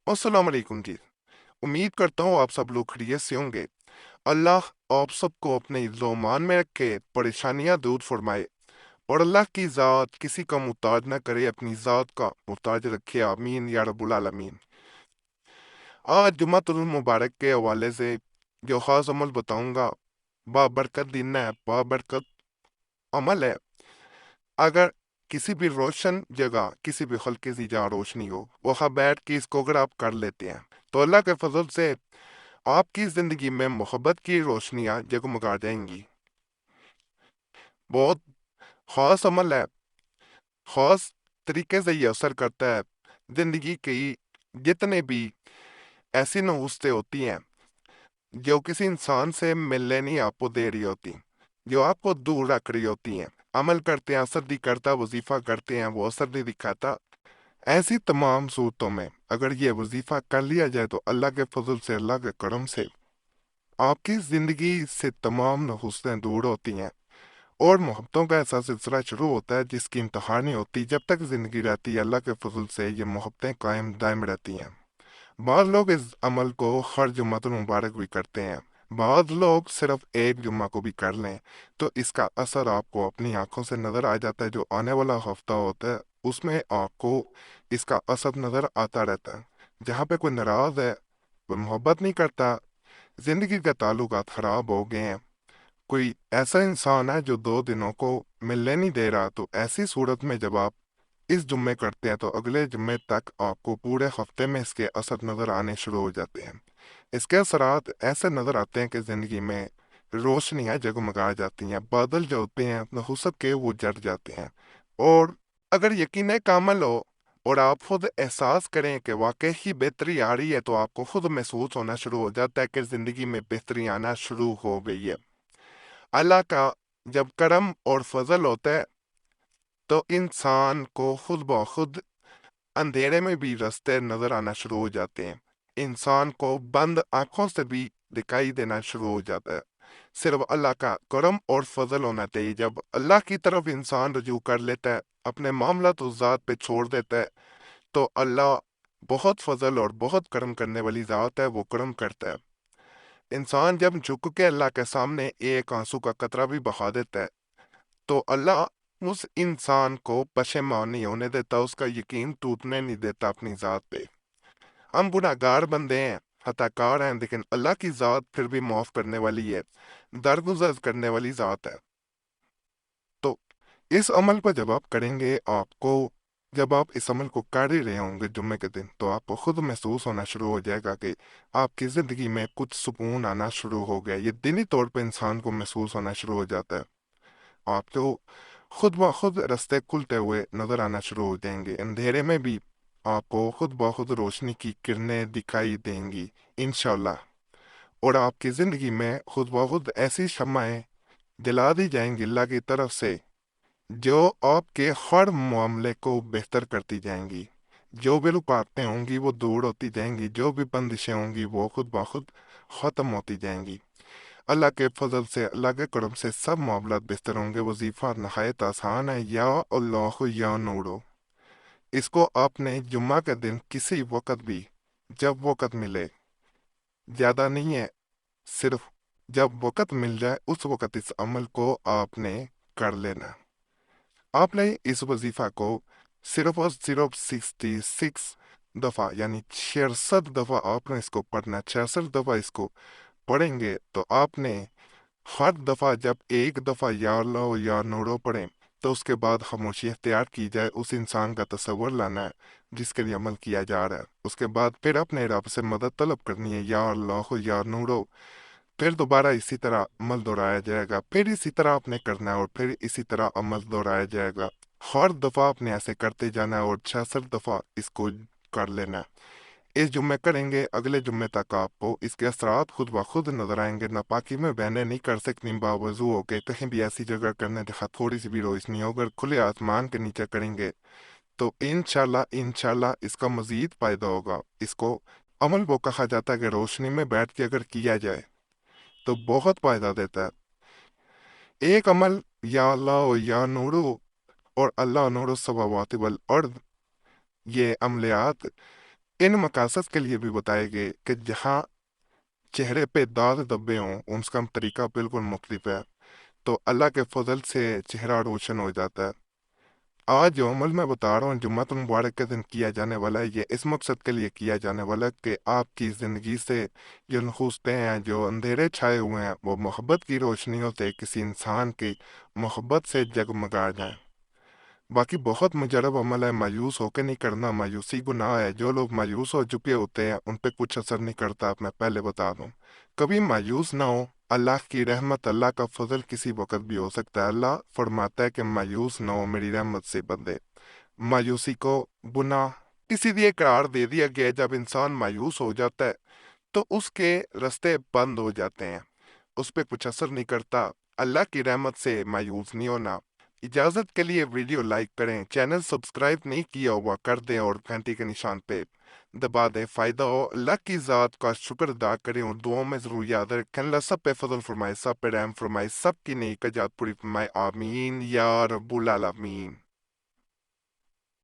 अस्सलाम वालेकुम जी। उम्मीद करता हूँ आप सब लोग खैरियत से होंगे। अल्लाह आप सबको अपने इज़्ज़ो-मान में रखे, परेशानियां दूर फरमाए और अल्लाह की ज़ात किसी का मुहताज ना करे, अपनी ज़ात का मुहताज रखे। आमीन या रब्बुल आलमीन। आज जुम्मतुल मुबारक के हवाले से जो ख़ास अमल बताऊंगा, बाबरकत दिन है, बाबरकत अमल है। अगर किसी भी रोशन जगह किसी भी हल्के सी जहाँ रोशनी हो, वहाँ बैठ के इसको अगर आप कर लेते हैं तो अल्लाह के फजल से आपकी जिंदगी में मोहब्बत की रोशनियां जगमगा जाएंगी। बहुत खास अमल है, खास तरीके से ये असर करता है। जिंदगी की जितने भी ऐसी नहुस्तें होती हैं जो किसी इंसान से मिलने नहीं आपको दे रही होती, जो आपको दूर रख रही होती हैं, अमल करते हैं, असर नहीं करता, वजीफा करते हैं, वो असर नहीं दिखाता। ऐसी तमाम सूरतों में अगर ये वजीफा कर लिया जाए तो अल्लाह के फजल से, अल्लाह के करम से आपकी जिंदगी से तमाम नहुस्तें दूर होती हैं और मोहब्बतों का ऐसा सिलसिला शुरू होता है जिसकी इंतहा नहीं होती। जब तक जिंदगी रहती है अल्लाह के फजल से ये मोहब्बतें कायम दायम रहती हैं। बाद लोग इस अमल को हर जुम्मतुल मुबारक भी करते हैं, बाद लोग सिर्फ एक जुम्मा को भी कर लें तो इसका असर आपको अपनी आंखों से नजर आ जाता है। जो आने वाला हफ्ता होता है उसमें आपको इसका असर नजर आता रहता है। जहाँ पे कोई नाराज है, कोई मोहब्बत नहीं करता, जिंदगी के ताल्लुकात खराब हो गए हैं, कोई ऐसा इंसान है जो 2 दिनों को मिलने नहीं दे रहा, तो ऐसी सूरत में जब आप इस जुम्मे करते हैं तो अगले जुम्मे तक आपको पूरे हफ्ते में इसके असर नजर आने शुरू हो जाते हैं। इसके असरात ऐसे नजर आते हैं कि जिंदगी में रोशनियां जगमगा जाती हैं, बादल जो होते हैं नहुसत के वो जट जाते हैं। और अगर यकीन कामल हो और आप खुद एहसास करें कि वाकई ही बेहतरी आ रही है तो आपको खुद महसूस होना शुरू हो जाता है कि जिंदगी में बेहतरी आना शुरू हो गई है। अल्लाह का जब करम और फजल होता है तो इंसान को खुद ब खुद अंधेरे में भी रास्ते नजर आना शुरू हो जाते हैं। इंसान को बंद आंखों से भी दिखाई देना शुरू हो जाता है। सिर्फ अल्लाह का करम और फजल होना चाहिए। जब अल्लाह की तरफ इंसान रजू कर लेता है, अपने मामला तो ज़ात पे छोड़ देता है, तो अल्लाह बहुत फजल और बहुत करम करने वाली ज़ात है, वो करम करता है। इंसान जब झुक के अल्लाह के सामने एक आंसू का कतरा भी बहा देता है तो अल्लाह उस इंसान को पशेमान नहीं होने देता, उसका यकीन टूटने नहीं देता अपनी ज़ात पे। हम गुनाहगार बंदे हैं, खताकार हैं, लेकिन अल्लाह की ज़ात फिर भी माफ़ करने वाली है, दरगुजर करने वाली ज़ात है। तो इस अमल पर जब आप करेंगे, आपको जब आप इस अमल को कर ही रहे होंगे जुम्मे के दिन, तो आपको खुद महसूस होना शुरू हो जाएगा कि आपकी ज़िंदगी में कुछ सुकून आना शुरू हो गया। ये दिली तौर पे इंसान को महसूस होना शुरू हो जाता है। आपको खुद ब खुद रास्ते खुलते हुए नजर आना शुरू हो जाएंगे। अंधेरे में भी आपको खुद ब खुद रोशनी की किरणें दिखाई देंगी इंशाल्लाह। और आपकी जिंदगी में खुद ब खुद ऐसी शम्माएं दिला दी जाएंगी अल्लाह की तरफ से जो आपके हर मामले को बेहतर करती जाएंगी। जो भी रुकावटें होंगी वो दूर होती जाएंगी, जो भी बंदिशें होंगी वो खुद ब खुद खत्म होती जाएंगी। अल्लाह के फजल से, अल्लाह के करम से सब मामलात बेहतर होंगे। वजीफा नहायत आसान है, या अल्लाह या नूरो। इसको आपने जुम्मा के दिन किसी वक़्त भी, जब वक़्त मिले, ज़्यादा नहीं है, सिर्फ जब वक़्त मिल जाए उस वक़्त इस अमल को आपने कर लेना। आपने इस वजीफा को सिर्फ और सिर्फ 66 दफ़ा यानी 66 दफ़ा आपने इसको पढ़ना। 66 दफ़ा इसको पढ़ेंगे तो आपने हर दफा जब एक दफा या अल्लाह या नूरो पढ़ें तो उसके बाद खामोशी इख्तियार की जाए, उस इंसान का तस्वर लाना है जिसके लिए अमल किया जा रहा है। उसके बाद फिर अपने रब से मदद तलब करनी है, या अल्लाह या नूरो। फिर दोबारा इसी तरह अमल दोहराया जाएगा, फिर इसी तरह आपने करना है और फिर इसी तरह अमल दोहराया जाएगा। हर दफा आपने ऐसे करते जाना है और 66 दफा इसको कर लेना है। इस जुम्मे करेंगे, अगले जुम्मे तक आपको इसके असरात खुद ब खुद नजर आएंगे। नापाकी में बहने नहीं कर सकती बावजू हो के कहीं भी ऐसी जगह करने जहाँ थोड़ी सी भी रोशनी हो। अगर खुले आसमान के नीचे करेंगे तो इंशाल्लाह इंशाल्लाह इसका मजीद फायदा होगा। इसको अमल वो कहा जाता है कि रोशनी में बैठ के अगर किया जाए तो बहुत फायदा देता है। एक अमल या अल्लाह या नूरो और अल्लाह नूरो समावाति वल अर्द, ये अमलियात ان مقاصد کے لیے بھی بتائے گئے کہ جہاں چہرے پہ داغ دبے ہوں ان کا طریقہ بالکل مختلف ہے، تو اللہ کے فضل سے چہرہ روشن ہو جاتا ہے۔ آج جو عمل میں بتا رہا ہوں جمعۃ المبارک کے دن کیا جانے والا ہے، یہ اس مقصد کے لیے کیا جانے والا ہے کہ آپ کی زندگی سے جو نخوستیں ہیں، جو اندھیرے چھائے ہوئے ہیں، وہ محبت کی روشنیوں سے کسی انسان کی محبت سے جگمگا جائیں۔ باقی بہت مجرب عمل ہے، مایوس ہو کے نہیں کرنا، مایوسی گناہ ہے۔ جو لوگ مایوس ہو چکے ہوتے ہیں ان پہ کچھ اثر نہیں کرتا، میں پہلے بتا دوں۔ کبھی مایوس نہ ہو، اللہ کی رحمت، اللہ کا فضل کسی وقت بھی ہو سکتا ہے۔ اللہ فرماتا ہے کہ مایوس نہ ہو میری رحمت سے بندے۔ مایوسی کو گناہ اسی لیے قرار دے دیا گیا ہے، جب انسان مایوس ہو جاتا ہے تو اس کے رستے بند ہو جاتے ہیں، اس پہ کچھ اثر نہیں کرتا۔ اللہ کی رحمت سے مایوس نہیں ہونا۔ اجازت کے لیے ویڈیو لائک کریں، چینل سبسکرائب نہیں کیا ہوا کر دیں اور گھنٹی کے نشان پہ دبا دیں۔ فائدہ ہو، اللہ کی ذات کا شکر ادا کریں اور دعاؤں میں ضرور یاد رکھیں۔ اللہ سب پہ فضل فرمائے، سب پہ رحم فرمائے، سب کی نیک جات پوری فرمائے، آمین یا رب العالمین۔